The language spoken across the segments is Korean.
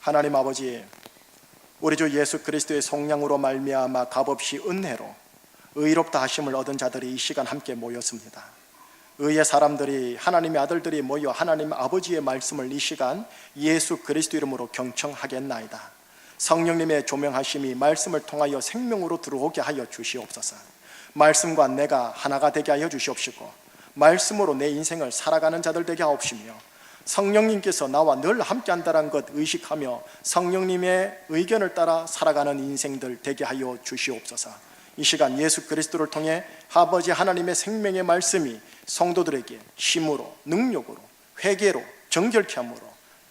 하나님 아버지, 우리 주 예수 그리스도의 속량으로 말미암아 값없이 은혜로 의롭다 하심을 얻은 자들이 이 시간 함께 모였습니다. 의의 사람들이, 하나님의 아들들이 모여 하나님 아버지의 말씀을 이 시간 예수 그리스도 이름으로 경청하겠나이다. 성령님의 조명하심이 말씀을 통하여 생명으로 들어오게 하여 주시옵소서. 말씀과 내가 하나가 되게 하여 주시옵시고, 말씀으로 내 인생을 살아가는 자들 되게 하옵시며, 성령님께서 나와 늘 함께한다는 것 의식하며 성령님의 의견을 따라 살아가는 인생들 되게 하여 주시옵소서. 이 시간 예수 그리스도를 통해 아버지 하나님의 생명의 말씀이 성도들에게 힘으로, 능력으로, 회개로, 정결케 함으로,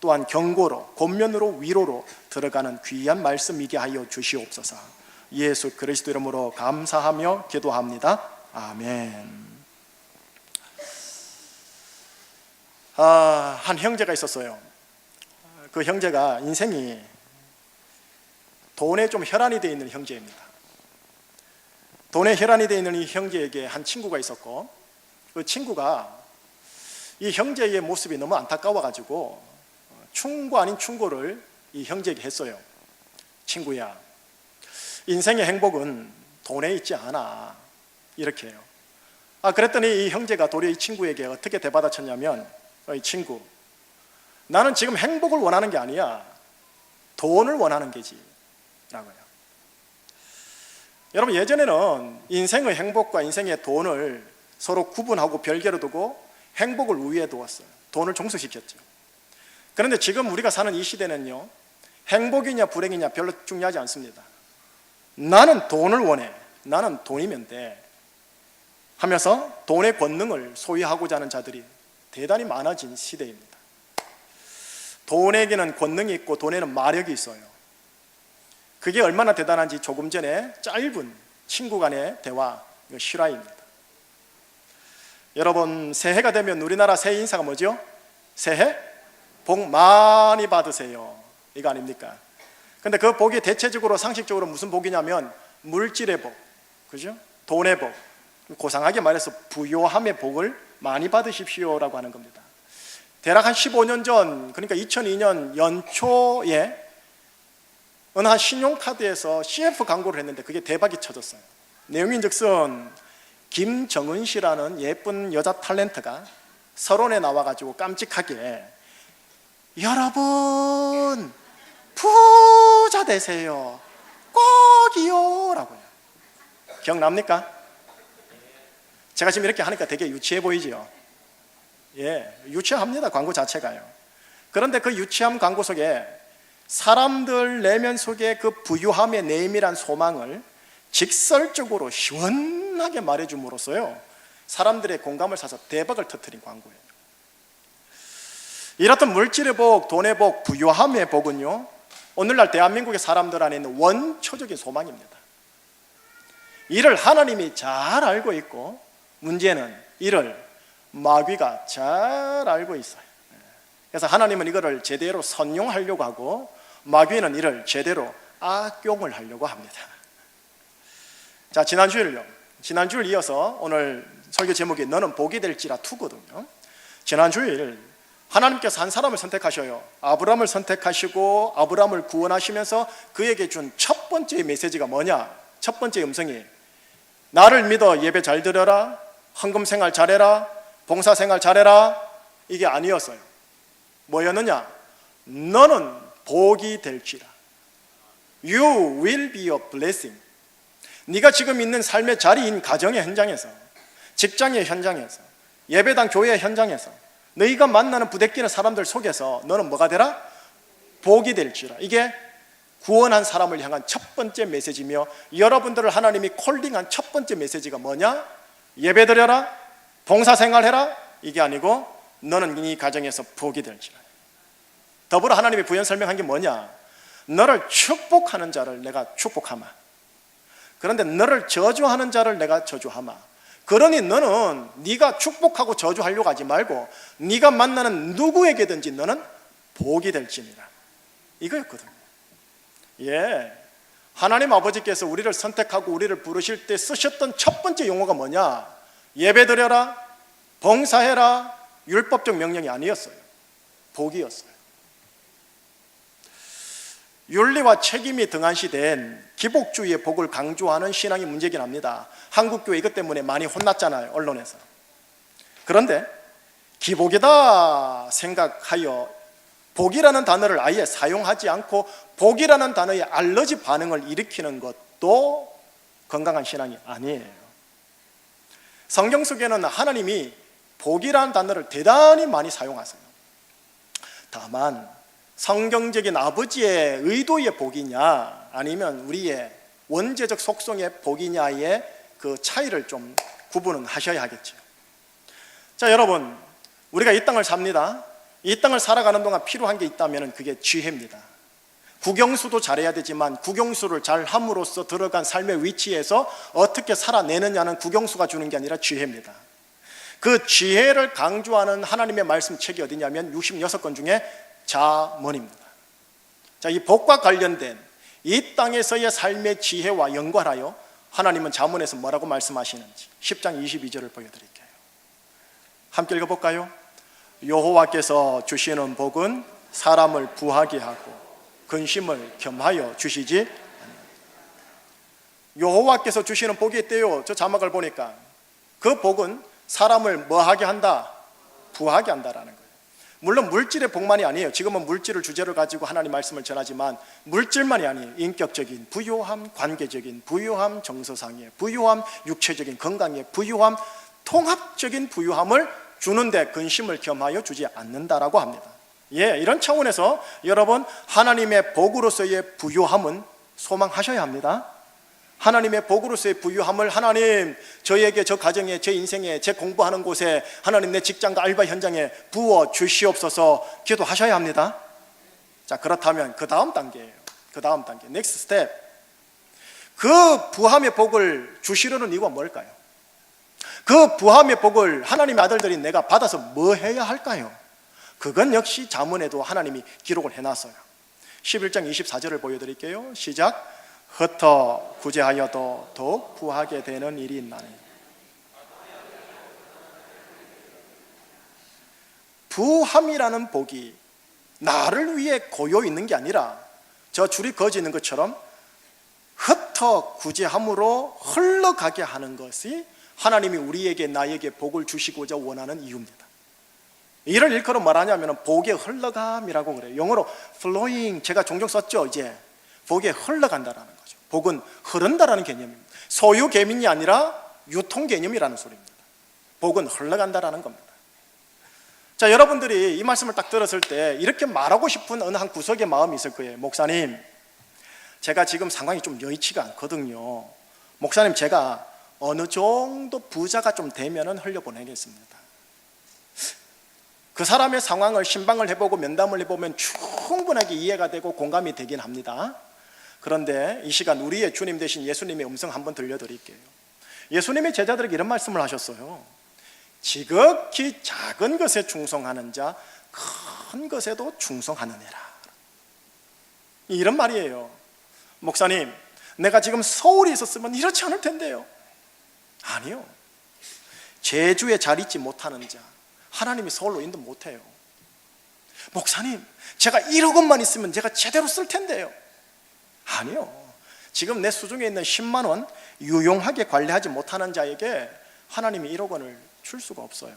또한 경고로, 권면으로, 위로로 들어가는 귀한 말씀이게 하여 주시옵소서. 예수 그리스도 이름으로 감사하며 기도합니다. 아멘. 한 형제가 있었어요. 그 형제가 인생이 돈에 좀 혈안이 되어 있는 형제입니다. 돈에 혈안이 되어 있는 이 형제에게 한 친구가 있었고, 그 친구가 이 형제의 모습이 너무 안타까워가지고 충고 아닌 충고를 이 형제에게 했어요. 친구야, 인생의 행복은 돈에 있지 않아. 이렇게 해요. 그랬더니 이 형제가 도리어 이 친구에게 어떻게 대받아쳤냐면, 이 친구, 나는 지금 행복을 원하는 게 아니야. 돈을 원하는 게지 라고요. 여러분, 예전에는 인생의 행복과 인생의 돈을 서로 구분하고 별개로 두고 행복을 우위에 두었어요. 돈을 종속시켰죠. 그런데 지금 우리가 사는 이 시대는요, 행복이냐 불행이냐 별로 중요하지 않습니다. 나는 돈을 원해, 나는 돈이면 돼 하면서 돈의 권능을 소유하고자 하는 자들이 대단히 많아진 시대입니다. 돈에게는 권능이 있고 돈에는 마력이 있어요. 그게 얼마나 대단한지 조금 전에 짧은 친구 간의 대화, 실화입니다. 여러분, 새해가 되면 우리나라 새해 인사가 뭐죠? 새해 복 많이 받으세요, 이거 아닙니까? 근데 그 복이 대체적으로 상식적으로 무슨 복이냐면 물질의 복, 그죠? 돈의 복, 고상하게 말해서 부요함의 복을 많이 받으십시오라고 하는 겁니다. 대략 한 15년 전, 그러니까 2002년 연초에 어느 한 신용카드에서 CF 광고를 했는데 그게 대박이 쳐졌어요. 내용인즉슨 김정은 씨라는 예쁜 여자 탤런트가 서론에 나와가지고 깜찍하게 여러분 부자 되세요, 꼭이요 라고요. 기억납니까? 제가 지금 이렇게 하니까 되게 유치해 보이죠? 예, 유치합니다, 광고 자체가요. 그런데 그 유치함 광고 속에 사람들 내면 속에 그 부유함의 내밀한 소망을 직설적으로 시원하게 말해줌으로써요, 사람들의 공감을 사서 대박을 터뜨린 광고예요. 이렇던 물질의 복, 돈의 복, 부유함의 복은요, 오늘날 대한민국의 사람들 안에 있는 원초적인 소망입니다. 이를 하나님이 잘 알고 있고, 문제는 이를 마귀가 잘 알고 있어요. 그래서 하나님은 이거를 제대로 선용하려고 하고, 마귀는 이를 제대로 악용을 하려고 합니다. 자, 지난주를 이어서 오늘 설교 제목이 너는 복이 될지라 2거든요. 지난주일 하나님께서 한 사람을 선택하셔요. 아브라함을 선택하시고 아브라함을 구원하시면서 그에게 준 첫 번째 메시지가 뭐냐? 첫 번째 음성이 나를 믿어 예배 잘 드려라, 헌금 생활 잘해라, 봉사 생활 잘해라, 이게 아니었어요. 뭐였느냐? 너는 복이 될지라. You will be a blessing. 네가 지금 있는 삶의 자리인 가정의 현장에서, 직장의 현장에서, 예배당 교회의 현장에서, 너희가 만나는 부대끼는 사람들 속에서 너는 뭐가 되라? 복이 될지라. 이게 구원한 사람을 향한 첫 번째 메시지며, 여러분들을 하나님이 콜링한 첫 번째 메시지가 뭐냐? 예배드려라, 봉사생활해라, 이게 아니고 너는 이 가정에서 복이 될지라. 더불어 하나님이 부연 설명한 게 뭐냐? 너를 축복하는 자를 내가 축복하마, 그런데 너를 저주하는 자를 내가 저주하마. 그러니 너는 네가 축복하고 저주하려고 하지 말고 네가 만나는 누구에게든지 너는 복이 될지니라, 이거였거든요. 예, 하나님 아버지께서 우리를 선택하고 우리를 부르실 때 쓰셨던 첫 번째 용어가 뭐냐? 예배드려라, 봉사해라, 율법적 명령이 아니었어요. 복이었어요. 윤리와 책임이 등한시된 기복주의의 복을 강조하는 신앙이 문제긴 합니다. 한국교회 이것 때문에 많이 혼났잖아요, 언론에서. 그런데 기복이다 생각하여 복이라는 단어를 아예 사용하지 않고 복이라는 단어에 알러지 반응을 일으키는 것도 건강한 신앙이 아니에요. 성경 속에는 하나님이 복이라는 단어를 대단히 많이 사용하세요. 다만 성경적인 아버지의 의도의 복이냐 아니면 우리의 원죄적 속성의 복이냐의 그 차이를 좀 구분은 하셔야 하겠죠. 자, 여러분, 우리가 이 땅을 삽니다. 이 땅을 살아가는 동안 필요한 게 있다면 그게 지혜입니다. 국영수도 잘해야 되지만 국영수를 잘 함으로써 들어간 삶의 위치에서 어떻게 살아내느냐는 국영수가 주는 게 아니라 지혜입니다. 그 지혜를 강조하는 하나님의 말씀 책이 어디냐면 66권 중에 잠언입니다. 자, 이 복과 관련된 이 땅에서의 삶의 지혜와 연관하여 하나님은 잠언에서 뭐라고 말씀하시는지 10장 22절을 보여드릴게요. 함께 읽어볼까요? 여호와께서 주시는 복은 사람을 부하게 하고 근심을 겸하여 주시지 아니하니라. 여호와께서 주시는 복이 있대요. 저 자막을 보니까 그 복은 사람을 뭐하게 한다? 부하게 한다라는 거예요. 물론 물질의 복만이 아니에요. 지금은 물질을 주제로 가지고 하나님 말씀을 전하지만 물질만이 아니에요. 인격적인 부유함, 관계적인 부유함, 정서상의 부유함, 육체적인 건강의 부유함, 통합적인 부유함을 주는데 근심을 겸하여 주지 않는다라고 합니다. 예, 이런 차원에서 여러분, 하나님의 복으로서의 부유함은 소망하셔야 합니다. 하나님의 복으로서의 부유함을 하나님, 저에게, 저 가정에, 제 인생에, 제 공부하는 곳에, 하나님 내 직장과 알바 현장에 부어 주시옵소서 기도하셔야 합니다. 자, 그렇다면 그 다음 단계예요. 그 다음 단계, 넥스트 스텝. 그 부함의 복을 주시려는 이유가 뭘까요? 그 부함의 복을 하나님의 아들들인 내가 받아서 뭐 해야 할까요? 그건 역시 잠언에도 하나님이 기록을 해놨어요. 11장 24절을 보여드릴게요. 시작. 흩어 구제하여도 더욱 부하게 되는 일이 있나니. 부함이라는 복이 나를 위해 고여 있는 게 아니라 저 줄이 그어져 있는 것처럼 흩어 구제함으로 흘러가게 하는 것이 하나님이 우리에게, 나에게 복을 주시고자 원하는 이유입니다. 이를 일컬어 말하냐면 복의 흘러감이라고 그래요. 영어로 flowing, 제가 종종 썼죠. 이제 복에 흘러간다라는 거죠. 복은 흐른다라는 개념입니다. 소유 개민이 아니라 유통 개념이라는 소리입니다. 복은 흘러간다라는 겁니다. 자, 여러분들이 이 말씀을 딱 들었을 때 이렇게 말하고 싶은 어느 한 구석의 마음이 있을 거예요. 목사님, 제가 지금 상황이 좀 여의치가 않거든요. 목사님, 제가 어느 정도 부자가 좀 되면은 흘려보내겠습니다. 그 사람의 상황을 신방을 해보고 면담을 해보면 충분하게 이해가 되고 공감이 되긴 합니다. 그런데 이 시간 우리의 주님 되신 예수님의 음성 한번 들려드릴게요. 예수님의 제자들에게 이런 말씀을 하셨어요. 지극히 작은 것에 충성하는 자 큰 것에도 충성하느니라. 이런 말이에요. 목사님, 내가 지금 서울에 있었으면 이렇지 않을 텐데요. 아니요. 제주에 잘 있지 못하는 자 하나님이 서울로 인도 못해요. 목사님, 제가 1억 원만 있으면 제가 제대로 쓸 텐데요. 아니요. 지금 내 수중에 있는 10만 원 유용하게 관리하지 못하는 자에게 하나님이 1억 원을 줄 수가 없어요.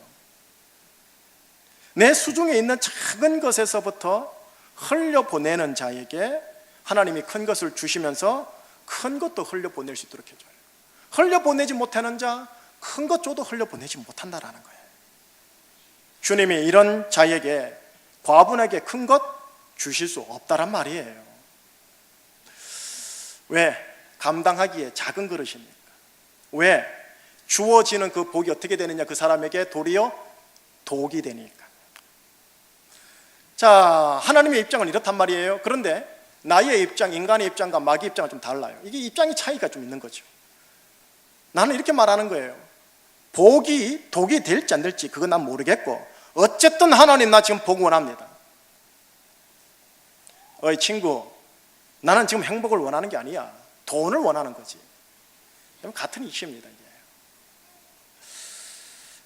내 수중에 있는 작은 것에서부터 흘려보내는 자에게 하나님이 큰 것을 주시면서 큰 것도 흘려보낼 수 있도록 해줘요. 흘려보내지 못하는 자 큰 것 줘도 흘려보내지 못한다라는 거예요. 주님이 이런 자에게 과분하게 큰 것 주실 수 없다란 말이에요. 왜? 감당하기에 작은 그릇입니까? 왜? 주어지는 그 복이 어떻게 되느냐? 그 사람에게 도리어 독이 되니까. 자, 하나님의 입장은 이렇단 말이에요. 그런데 나의 입장, 인간의 입장과 마귀의 입장은 좀 달라요. 이게 입장의 차이가 좀 있는 거죠. 나는 이렇게 말하는 거예요. 복이 독이 될지 안 될지 그건 난 모르겠고 어쨌든 하나님, 나 지금 복 원합니다. 어이 친구, 나는 지금 행복을 원하는 게 아니야. 돈을 원하는 거지. 같은 이슈입니다. 이게.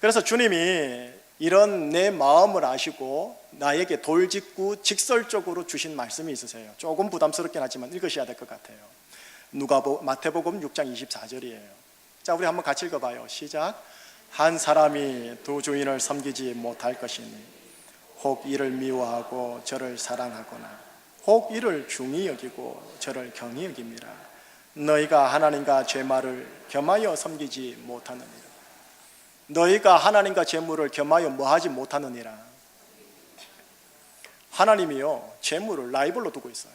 그래서 주님이 이런 내 마음을 아시고 나에게 돌직구 직설적으로 주신 말씀이 있으세요. 조금 부담스럽긴 하지만 읽으셔야 될 것 같아요. 마태복음 6장 24절이에요. 자, 우리 한번 같이 읽어봐요. 시작. 한 사람이 두 주인을 섬기지 못할 것이니 혹 이를 미워하고 저를 사랑하거나 혹 이를 중히 여기고 저를 경히 여깁니다. 너희가 하나님과 죄마를 겸하여 섬기지 못하느니라. 너희가 하나님과 재물을 겸하여 뭐하지 못하느니라. 하나님이요, 재물을 라이벌로 두고 있어요.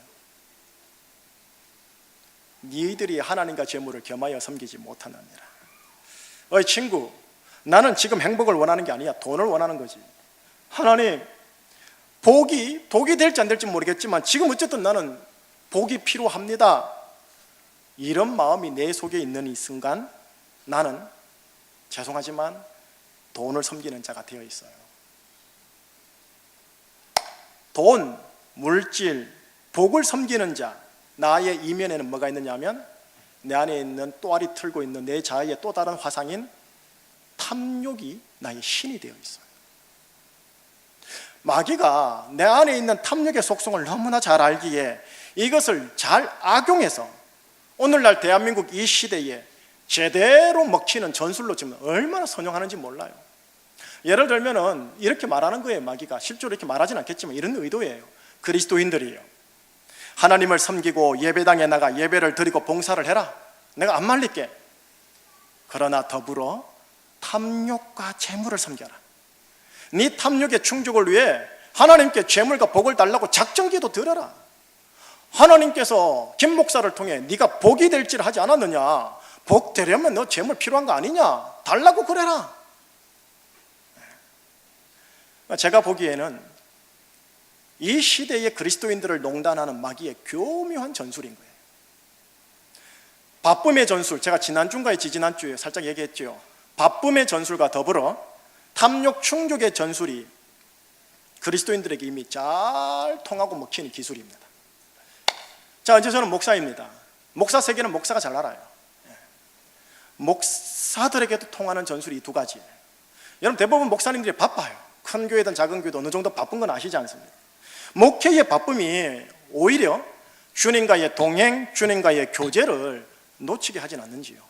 너희들이 하나님과 재물을 겸하여 섬기지 못하느니라. 어이 친구, 나는 지금 행복을 원하는 게 아니야. 돈을 원하는 거지. 하나님, 복이 될지 안 될지 모르겠지만 지금 어쨌든 나는 복이 필요합니다. 이런 마음이 내 속에 있는 이 순간 나는 죄송하지만 돈을 섬기는 자가 되어 있어요. 돈, 물질, 복을 섬기는 자, 나의 이면에는 뭐가 있느냐면 내 안에 있는 또아리 틀고 있는 내 자아의 또 다른 화상인 탐욕이 나의 신이 되어 있어요. 마귀가 내 안에 있는 탐욕의 속성을 너무나 잘 알기에 이것을 잘 악용해서 오늘날 대한민국 이 시대에 제대로 먹히는 전술로 지금 얼마나 선용하는지 몰라요. 예를 들면은 이렇게 말하는 거예요. 마귀가 실제로 이렇게 말하진 않겠지만 이런 의도예요. 그리스도인들이요, 하나님을 섬기고 예배당에 나가 예배를 드리고 봉사를 해라. 내가 안 말릴게. 그러나 더불어 탐욕과 재물을 섬겨라. 네 탐욕의 충족을 위해 하나님께 재물과 복을 달라고 작정기도 드려라. 하나님께서 김 목사를 통해 네가 복이 될지를 하지 않았느냐. 복 되려면 너 재물 필요한 거 아니냐. 달라고 그래라. 제가 보기에는 이 시대의 그리스도인들을 농단하는 마귀의 교묘한 전술인 거예요. 바쁨의 전술, 제가 지난주인가 지지난주에 살짝 얘기했죠. 바쁨의 전술과 더불어 탐욕 충족의 전술이 그리스도인들에게 이미 잘 통하고 먹히는 기술입니다. 자, 이제 저는 목사입니다. 목사 세계는 목사가 잘 알아요. 목사들에게도 통하는 전술이 두 가지예요. 여러분, 대부분 목사님들이 바빠요. 큰 교회든 작은 교회도 어느 정도 바쁜 건 아시지 않습니까? 목회의 바쁨이 오히려 주님과의 동행, 주님과의 교제를 놓치게 하진 않는지요.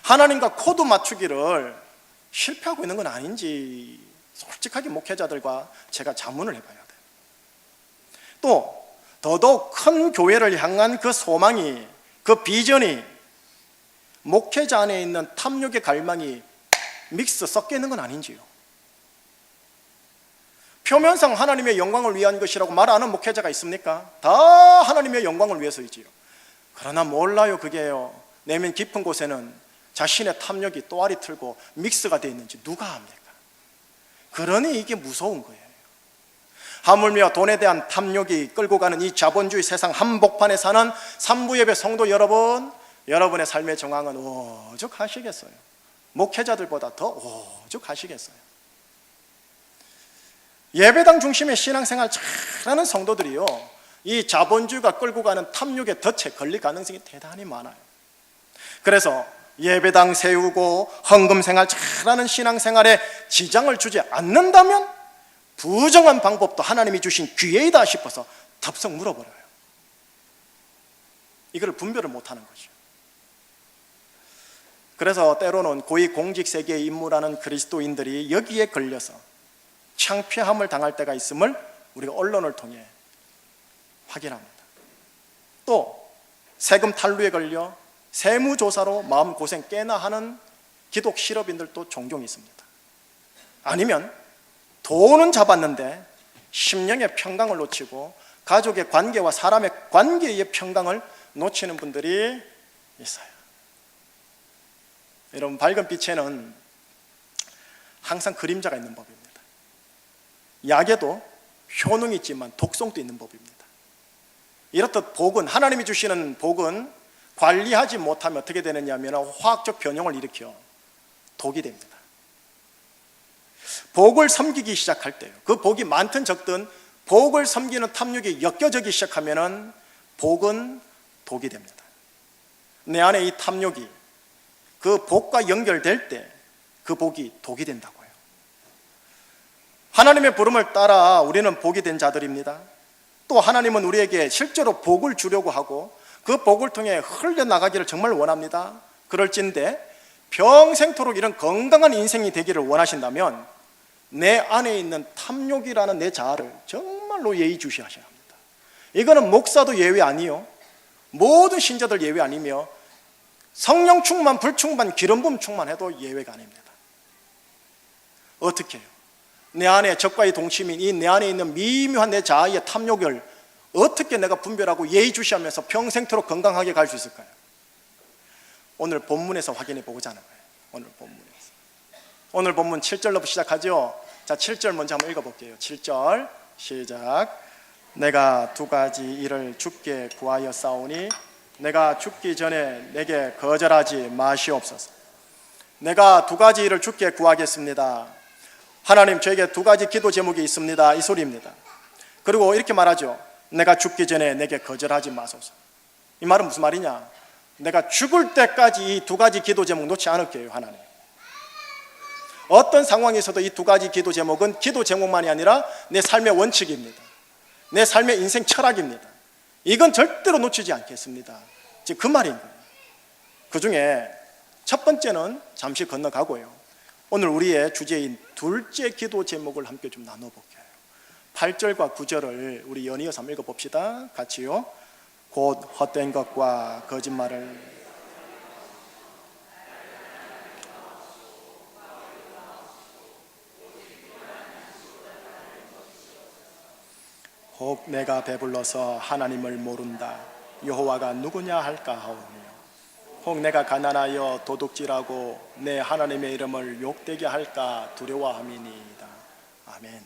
하나님과 코드 맞추기를 실패하고 있는 건 아닌지 솔직하게 목회자들과 제가 자문을 해봐야 돼요. 또 더더욱 큰 교회를 향한 그 소망이, 그 비전이 목회자 안에 있는 탐욕의 갈망이 섞여 있는 건 아닌지요. 표면상 하나님의 영광을 위한 것이라고 말하는 목회자가 있습니까? 다 하나님의 영광을 위해서이지요. 그러나 몰라요. 그게요, 내면 깊은 곳에는 자신의 탐욕이 또아리 틀고 믹스가 되어 있는지 누가 압니까? 그러니 이게 무서운 거예요. 하물며 돈에 대한 탐욕이 끌고 가는 이 자본주의 세상 한복판에 사는 삼부예배 성도 여러분, 여러분의 삶의 정황은 오죽하시겠어요? 목회자들보다 더 오죽하시겠어요? 예배당 중심의 신앙생활 잘하는 성도들이요, 이 자본주의가 끌고 가는 탐욕의 덫에 걸릴 가능성이 대단히 많아요. 그래서 예배당 세우고 헌금생활 잘하는 신앙생활에 지장을 주지 않는다면 부정한 방법도 하나님이 주신 기회이다 싶어서 덥석 물어버려요. 이걸 분별을 못하는 거죠. 그래서 때로는 고위 공직세계에 입문하는 그리스도인들이 여기에 걸려서 창피함을 당할 때가 있음을 우리가 언론을 통해 확인합니다. 또 세금 탈루에 걸려 세무조사로 마음고생 꽤나 하는 기독 실업인들도 종종 있습니다. 아니면 돈은 잡았는데 심령의 평강을 놓치고 가족의 관계와 사람의 관계의 평강을 놓치는 분들이 있어요. 여러분, 밝은 빛에는 항상 그림자가 있는 법입니다. 약에도 효능이 있지만 독성도 있는 법입니다. 이렇듯 복은, 하나님이 주시는 복은 관리하지 못하면 어떻게 되느냐 하면 화학적 변형을 일으켜 독이 됩니다. 복을 섬기기 시작할 때요, 그 복이 많든 적든 복을 섬기는 탐욕이 엮여지기 시작하면 복은 독이 됩니다. 내 안에 이 탐욕이 그 복과 연결될 때 그 복이 독이 된다고요. 하나님의 부름을 따라 우리는 복이 된 자들입니다. 또 하나님은 우리에게 실제로 복을 주려고 하고 그 복을 통해 흘려나가기를 정말 원합니다. 그럴진데 평생토록 이런 건강한 인생이 되기를 원하신다면 내 안에 있는 탐욕이라는 내 자아를 정말로 예의주시하셔야 합니다. 이거는 목사도 예외 아니요, 모든 신자들 예외 아니며 성령 충만, 불충만, 기름 부음 충만해도 예외가 아닙니다. 어떻게 해요? 내 안에 적과의 동침인 이 내 안에 있는 미묘한 내 자아의 탐욕을 어떻게 내가 분별하고 예의주시하면서 평생토록 건강하게 갈 수 있을까요? 오늘 본문에서 확인해 보고자 하는 거예요. 오늘 본문 7절로 시작하죠. 자, 7절 먼저 한번 읽어볼게요. 7절 시작. 내가 두 가지 일을 주께 구하여 싸우니 내가 죽기 전에 내게 거절하지 마시옵소서. 내가 두 가지 일을 주께 구하겠습니다. 하나님, 저에게 두 가지 기도 제목이 있습니다, 이 소리입니다. 그리고 이렇게 말하죠. 내가 죽기 전에 내게 거절하지 마소서. 이 말은 무슨 말이냐? 내가 죽을 때까지 이 두 가지 기도 제목 놓지 않을게요, 하나님. 어떤 상황에서도 이 두 가지 기도 제목은 기도 제목만이 아니라 내 삶의 원칙입니다. 내 삶의 인생 철학입니다. 이건 절대로 놓치지 않겠습니다. 지금 그 말인 거예요. 그 중에 첫 번째는 잠시 건너가고요, 오늘 우리의 주제인 둘째 기도 제목을 함께 좀 나눠볼게요. 8절과 9절을 우리 연이어서 한번 읽어봅시다. 같이요. 곧 헛된 것과 거짓말을 혹 내가 배불러서 하나님을 모른다 여호와가 누구냐 할까 하오며 혹 내가 가난하여 도둑질하고 내 하나님의 이름을 욕되게 할까 두려워함이니이다. 아멘.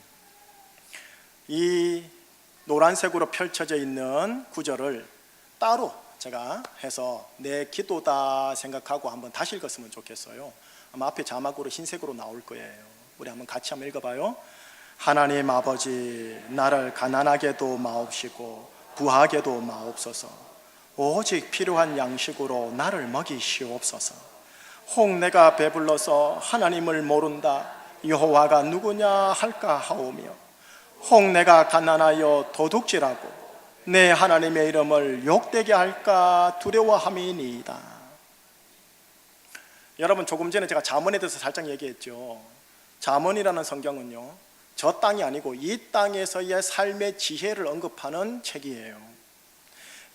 이 노란색으로 펼쳐져 있는 구절을 따로 제가 해서 내 기도다 생각하고 한번 다시 읽었으면 좋겠어요. 아마 앞에 자막으로 흰색으로 나올 거예요. 우리 한번 같이 한번 읽어봐요. 하나님 아버지, 나를 가난하게도 마옵시고 부하게도 마옵소서. 오직 필요한 양식으로 나를 먹이시옵소서. 혹 내가 배불러서 하나님을 모른다 여호와가 누구냐 할까 하오며 혹 내가 가난하여 도둑질하고 내 하나님의 이름을 욕되게 할까 두려워함이니이다. 여러분, 조금 전에 제가 잠언에 대해서 살짝 얘기했죠. 잠언이라는 성경은요, 저 땅이 아니고 이 땅에서의 삶의 지혜를 언급하는 책이에요.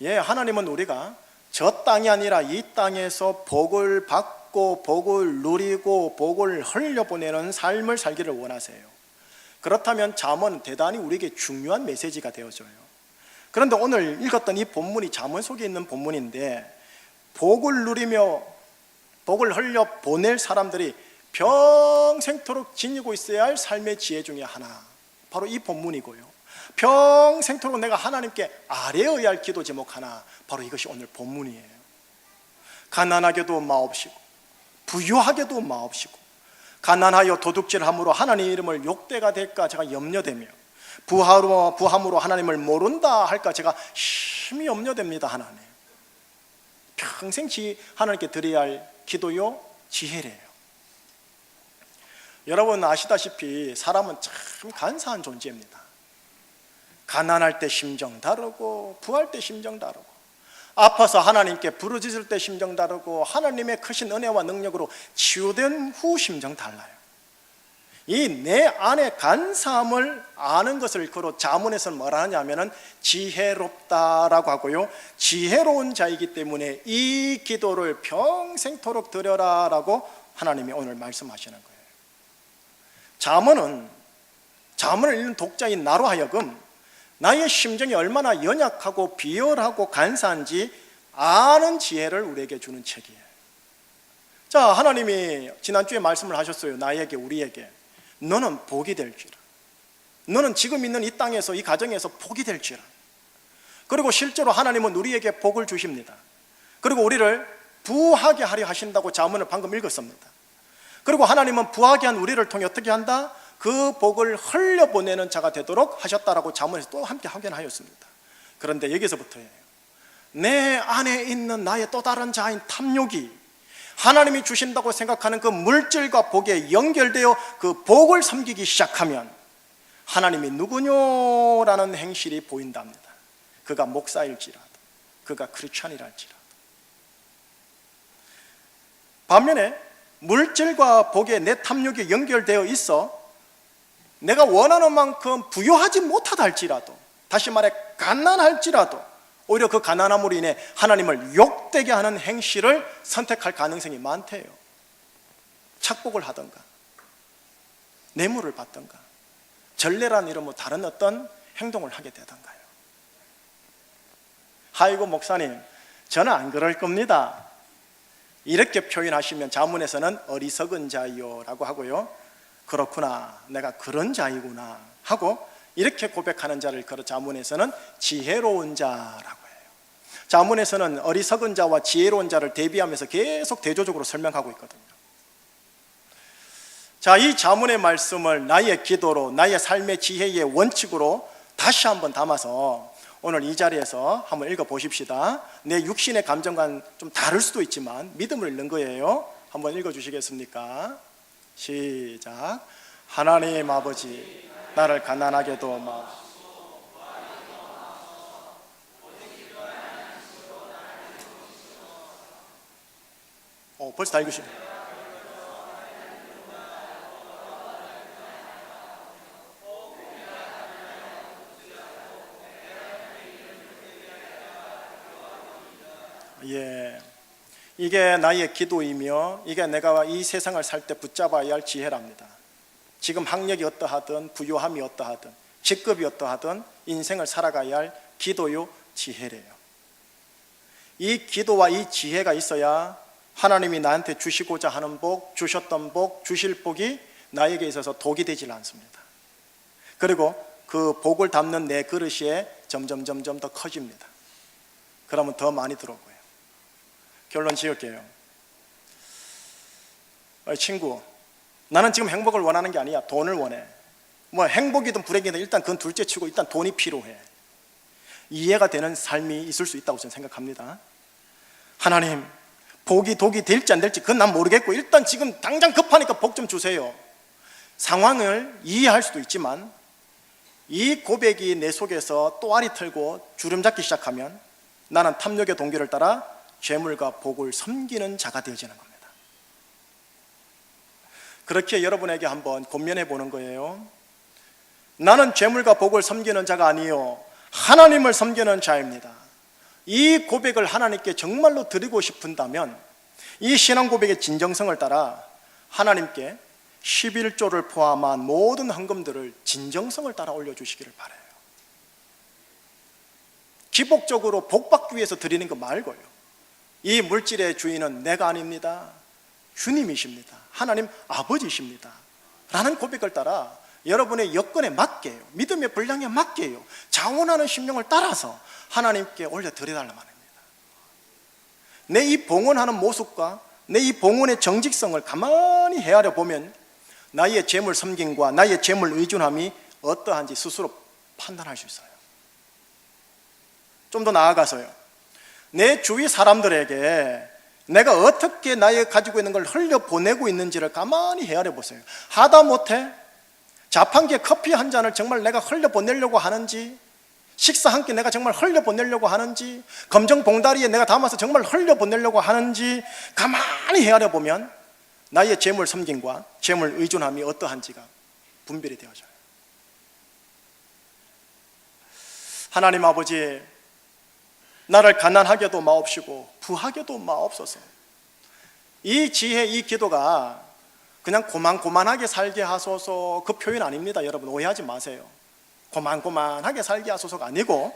예, 하나님은 우리가 저 땅이 아니라 이 땅에서 복을 받고 복을 누리고 복을 흘려보내는 삶을 살기를 원하세요. 그렇다면 잠언은 대단히 우리에게 중요한 메시지가 되어져요. 그런데 오늘 읽었던 이 본문이 잠언 속에 있는 본문인데, 복을 누리며 복을 흘려보낼 사람들이 평생토록 지니고 있어야 할 삶의 지혜 중에 하나, 바로 이 본문이고요, 평생토록 내가 하나님께 아뢰어야 할 기도 제목 하나, 바로 이것이 오늘 본문이에요. 가난하게도 마옵시고 부유하게도 마옵시고 가난하여 도둑질함으로 하나님 이름을 욕되가 될까 제가 염려되며 부함으로 하나님을 모른다 할까 제가 심히 염려됩니다. 하나님, 평생 하나님께 드려야 할 기도요, 지혜래요. 여러분 아시다시피 사람은 참 간사한 존재입니다. 가난할 때 심정 다르고 부할 때 심정 다르고 아파서 하나님께 부르짖을 때 심정 다르고 하나님의 크신 은혜와 능력으로 치유된 후 심정 달라요. 이 내 안의 간사함을 아는 것을 일컬어 잠언에서는 뭐라 하냐면은 지혜롭다라고 하고요, 지혜로운 자이기 때문에 이 기도를 평생토록 드려라라고 하나님이 오늘 말씀하시는 거예요. 잠언을 읽는 독자인 나로 하여금 나의 심정이 얼마나 연약하고 비열하고 간사한지 아는 지혜를 우리에게 주는 책이에요. 자, 하나님이 지난주에 말씀을 하셨어요. 나에게, 우리에게 너는 복이 될지라. 너는 지금 있는 이 땅에서, 이 가정에서 복이 될지라. 그리고 실제로 하나님은 우리에게 복을 주십니다. 그리고 우리를 부하게 하려 하신다고 잠언을 방금 읽었습니다. 그리고 하나님은 부하게 한 우리를 통해 어떻게 한다? 그 복을 흘려보내는 자가 되도록 하셨다라고 잠언에서 또 함께 확인하였습니다. 그런데 여기서부터예요. 내 안에 있는 나의 또 다른 자인 탐욕이 하나님이 주신다고 생각하는 그 물질과 복에 연결되어 그 복을 섬기기 시작하면 하나님이 누구뇨라는 행실이 보인답니다. 그가 목사일지라도, 그가 크리스찬이랄지라도. 반면에 물질과 복에 내 탐욕이 연결되어 있어 내가 원하는 만큼 부유하지 못하다 할지라도, 다시 말해 가난할지라도 오히려 그 가난함으로 인해 하나님을 욕되게 하는 행실을 선택할 가능성이 많대요. 착복을 하던가 뇌물을 받던가 전례란 이름으로 다른 어떤 행동을 하게 되던가요. 아이고 목사님, 저는 안 그럴 겁니다. 이렇게 표현하시면 자문에서는 어리석은 자요 라고 하고요, 그렇구나, 내가 그런 자이구나 하고 이렇게 고백하는 자를 걸어 자문에서는 지혜로운 자라고 해요. 자문에서는 어리석은 자와 지혜로운 자를 대비하면서 계속 대조적으로 설명하고 있거든요. 자, 이 자문의 말씀을 나의 기도로, 나의 삶의 지혜의 원칙으로 다시 한번 담아서 오늘 이 자리에서 한번 읽어보십시다. 내 육신의 감정과는 좀 다를 수도 있지만 믿음을 읽는 거예요. 한번 읽어주시겠습니까? 시작. 하나님 아버지, 나를 가난하게도 마옵소서. 벌써 다 읽으시네. 예, 이게 나의 기도이며 이게 내가 이 세상을 살 때 붙잡아야 할 지혜랍니다. 지금 학력이 어떠하든 부유함이 어떠하든 직급이 어떠하든 인생을 살아가야 할 기도요 지혜래요. 이 기도와 이 지혜가 있어야 하나님이 나한테 주시고자 하는 복, 주셨던 복, 주실 복이 나에게 있어서 독이 되질 않습니다. 그리고 그 복을 담는 내 그릇이 점점 더 커집니다. 그러면 더 많이 들어오고요. 결론 지을게요. 친구, 나는 지금 행복을 원하는 게 아니야. 돈을 원해. 뭐 행복이든 불행이든 일단 그건 둘째 치고 일단 돈이 필요해. 이해가 되는 삶이 있을 수 있다고 저는 생각합니다. 하나님, 복이 독이 될지 안 될지 그건 난 모르겠고 일단 지금 당장 급하니까 복 좀 주세요. 상황을 이해할 수도 있지만 이 고백이 내 속에서 또아리 틀고 주름 잡기 시작하면 나는 탐욕의 동기를 따라 재물과 복을 섬기는 자가 되어지는 겁니다. 그렇게 여러분에게 한번 권면해 보는 거예요. 나는 재물과 복을 섬기는 자가 아니요 하나님을 섬기는 자입니다. 이 고백을 하나님께 정말로 드리고 싶은다면 이 신앙 고백의 진정성을 따라 하나님께 11조를 포함한 모든 헌금들을 진정성을 따라 올려주시기를 바라요. 기복적으로 복받기 위해서 드리는 거 말고요. 이 물질의 주인은 내가 아닙니다. 주님이십니다. 하나님 아버지십니다. 라는 고백을 따라 여러분의 여건에 맞게요, 믿음의 분량에 맞게요, 자원하는 심령을 따라서 하나님께 올려드려달란 말입니다. 내 이 봉헌하는 모습과 내 이 봉헌의 정직성을 가만히 헤아려 보면 나의 재물 섬김과 나의 재물 의존함이 어떠한지 스스로 판단할 수 있어요. 좀 더 나아가서요, 내 주위 사람들에게 내가 어떻게 나의 가지고 있는 걸 흘려보내고 있는지를 가만히 헤아려 보세요. 하다못해 자판기에 커피 한 잔을 정말 내가 흘려보내려고 하는지, 식사 한 끼 내가 정말 흘려보내려고 하는지, 검정 봉다리에 내가 담아서 정말 흘려보내려고 하는지 가만히 헤아려 보면 나의 재물 섬김과 재물 의존함이 어떠한지가 분별이 되어져요. 하나님 아버지, 나를 가난하게도 마옵시고 부하게도 마옵소서. 이 지혜, 이 기도가 그냥 고만고만하게 살게 하소서 그 표현 아닙니다. 여러분 오해하지 마세요. 고만고만하게 살게 하소서가 아니고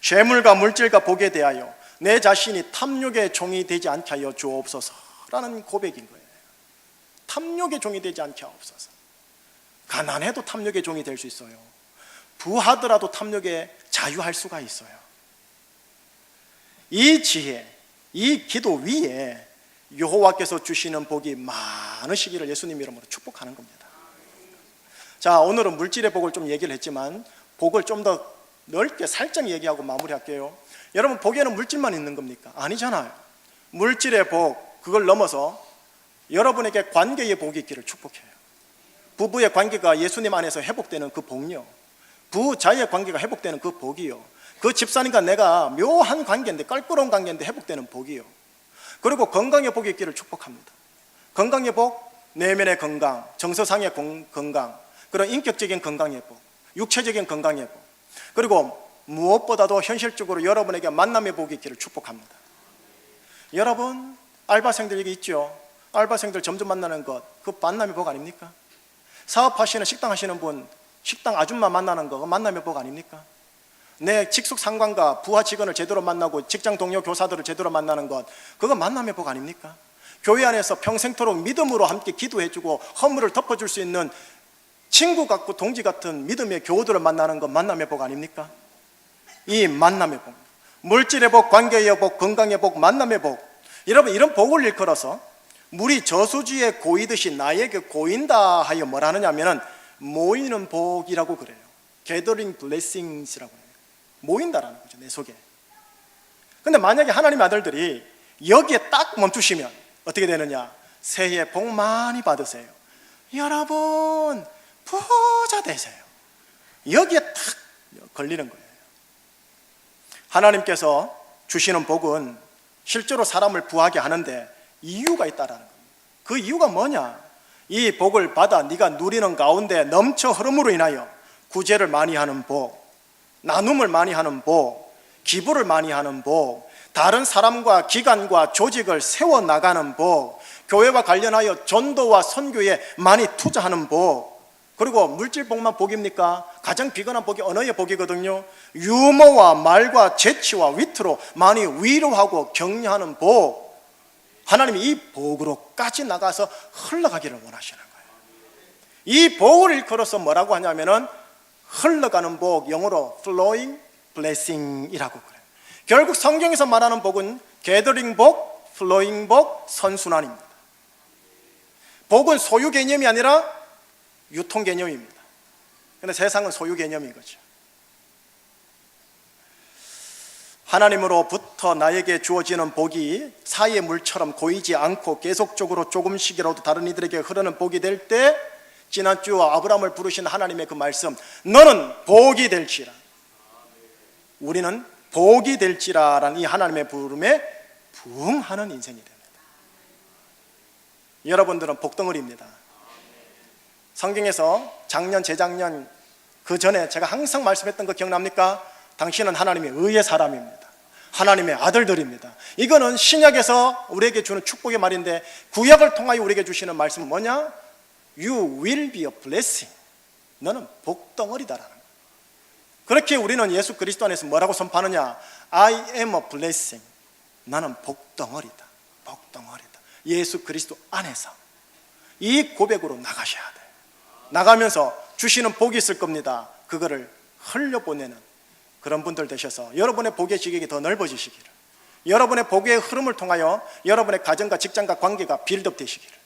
재물과 물질과 복에 대하여 내 자신이 탐욕의 종이 되지 않게 하여 주옵소서라는 고백인 거예요. 탐욕의 종이 되지 않게 하옵소서. 가난해도 탐욕의 종이 될 수 있어요. 부하더라도 탐욕에 자유할 수가 있어요. 이 지혜, 이 기도 위에 여호와께서 주시는 복이 많으시기를 예수님 이름으로 축복하는 겁니다. 자, 오늘은 물질의 복을 좀 얘기를 했지만 복을 좀 더 넓게 살짝 얘기하고 마무리할게요. 여러분, 복에는 물질만 있는 겁니까? 아니잖아요. 물질의 복, 그걸 넘어서 여러분에게 관계의 복이 있기를 축복해요. 부부의 관계가 예수님 안에서 회복되는 그 복이요, 부자의 관계가 회복되는 그 복이요, 그 집사님과 내가 묘한 관계인데, 껄끄러운 관계인데 회복되는 복이요, 그리고 건강의 복이 있기를 축복합니다. 건강의 복, 내면의 건강, 정서상의 건강, 그런 인격적인 건강의 복, 육체적인 건강의 복, 그리고 무엇보다도 현실적으로 여러분에게 만남의 복이 있기를 축복합니다. 여러분, 알바생들 여기 있죠? 알바생들 점점 만나는 것, 그 만남의 복 아닙니까? 사업하시는, 식당 하시는 분, 식당 아줌마 만나는 거, 그 만남의 복 아닙니까? 내 직속 상관과 부하 직원을 제대로 만나고 직장 동료 교사들을 제대로 만나는 것, 그거 만남의 복 아닙니까? 교회 안에서 평생토록 믿음으로 함께 기도해주고 허물을 덮어줄 수 있는 친구 같고 동지 같은 믿음의 교우들을 만나는 것, 만남의 복 아닙니까? 이 만남의 복, 물질의 복, 관계의 복, 건강의 복, 만남의 복, 여러분, 이런 복을 일컬어서 물이 저수지에 고이듯이 나에게 고인다 하여 뭘 하느냐면은 모이는 복이라고 그래요. gathering blessings라고 해요. 모인다라는 거죠, 내 속에. 근데 만약에 하나님의 아들들이 여기에 딱 멈추시면 어떻게 되느냐? 새해 복 많이 받으세요, 여러분 부자 되세요, 여기에 딱 걸리는 거예요. 하나님께서 주시는 복은 실제로 사람을 부하게 하는데 이유가 있다라는 겁니다. 그 이유가 뭐냐? 이 복을 받아 네가 누리는 가운데 넘쳐 흐름으로 인하여 구제를 많이 하는 복, 나눔을 많이 하는 복, 기부를 많이 하는 복, 다른 사람과 기관과 조직을 세워나가는 복, 교회와 관련하여 전도와 선교에 많이 투자하는 복, 그리고 물질복만 복입니까? 가장 비근한 복이 언어의 복이거든요. 유머와 말과 재치와 위트로 많이 위로하고 격려하는 복, 하나님이 이 복으로까지 나가서 흘러가기를 원하시는 거예요. 이 복을 일컬어서 뭐라고 하냐면은 흘러가는 복, 영어로 flowing blessing이라고 그래요. 결국 성경에서 말하는 복은 gathering 복, flowing 복, 선순환입니다. 복은 소유 개념이 아니라 유통 개념입니다. 그런데 세상은 소유 개념인 거죠. 하나님으로부터 나에게 주어지는 복이 사이의 물처럼 고이지 않고 계속적으로 조금씩이라도 다른 이들에게 흐르는 복이 될 때, 지난주 아브라함을 부르신 하나님의 그 말씀, 너는 복이 될지라, 우리는 복이 될지라라는 이 하나님의 부름에 부응하는 인생이 됩니다. 여러분들은 복덩어리입니다. 성경에서 작년, 재작년, 그 전에 제가 항상 말씀했던 거 기억납니까? 당신은 하나님의 의의 사람입니다. 하나님의 아들들입니다. 이거는 신약에서 우리에게 주는 축복의 말인데, 구약을 통하여 우리에게 주시는 말씀은 뭐냐? You will be a blessing. 너는 복덩어리다라는 거예요. 그렇게 우리는 예수 그리스도 안에서 뭐라고 선포하느냐? I am a blessing. 나는 복덩어리다. 복덩어리다. 예수 그리스도 안에서 이 고백으로 나가셔야 돼요. 나가면서 주시는 복이 있을 겁니다. 그거를 흘려보내는 그런 분들 되셔서 여러분의 복의 지경이 더 넓어지시기를, 여러분의 복의 흐름을 통하여 여러분의 가정과 직장과 관계가 빌드업 되시기를,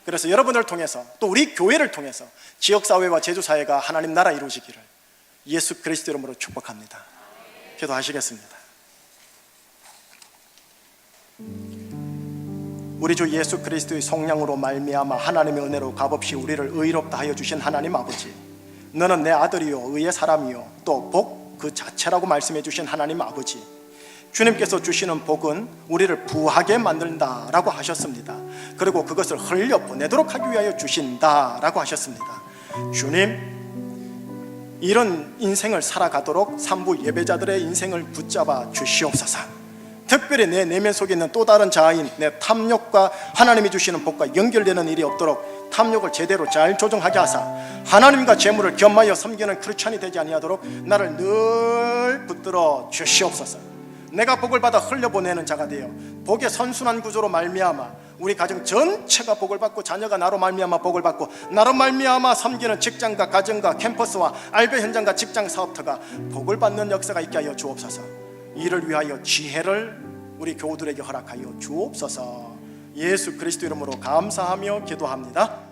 그래서 여러분을 통해서 또 우리 교회를 통해서 지역사회와 제주사회가 하나님 나라 이루어지기를 예수 그리스도 이름으로 축복합니다. 기도하시겠습니다. 우리 주 예수 그리스도의 성령으로 말미암아 하나님의 은혜로 값없이 우리를 의롭다 하여 주신 하나님 아버지, 너는 내 아들이요 의의 사람이요 또 복 그 자체라고 말씀해 주신 하나님 아버지, 주님께서 주시는 복은 우리를 부하게 만든다라고 하셨습니다. 그리고 그것을 흘려보내도록 하기 위하여 주신다라고 하셨습니다. 주님, 이런 인생을 살아가도록 산부 예배자들의 인생을 붙잡아 주시옵소서. 특별히 내 내면 속에 있는 또 다른 자아인 내 탐욕과 하나님이 주시는 복과 연결되는 일이 없도록 탐욕을 제대로 잘 조정하게 하사 하나님과 재물을 겸하여 섬기는 크리스찬이 되지 아니하도록 나를 늘 붙들어 주시옵소서. 내가 복을 받아 흘려보내는 자가 되어 복의 선순환 구조로 말미암아 우리 가정 전체가 복을 받고 자녀가 나로 말미암아 복을 받고 나로 말미암아 섬기는 직장과 가정과 캠퍼스와 알바 현장과 직장 사업터가 복을 받는 역사가 있게 하여 주옵소서. 이를 위하여 지혜를 우리 교우들에게 허락하여 주옵소서. 예수 그리스도 이름으로 감사하며 기도합니다.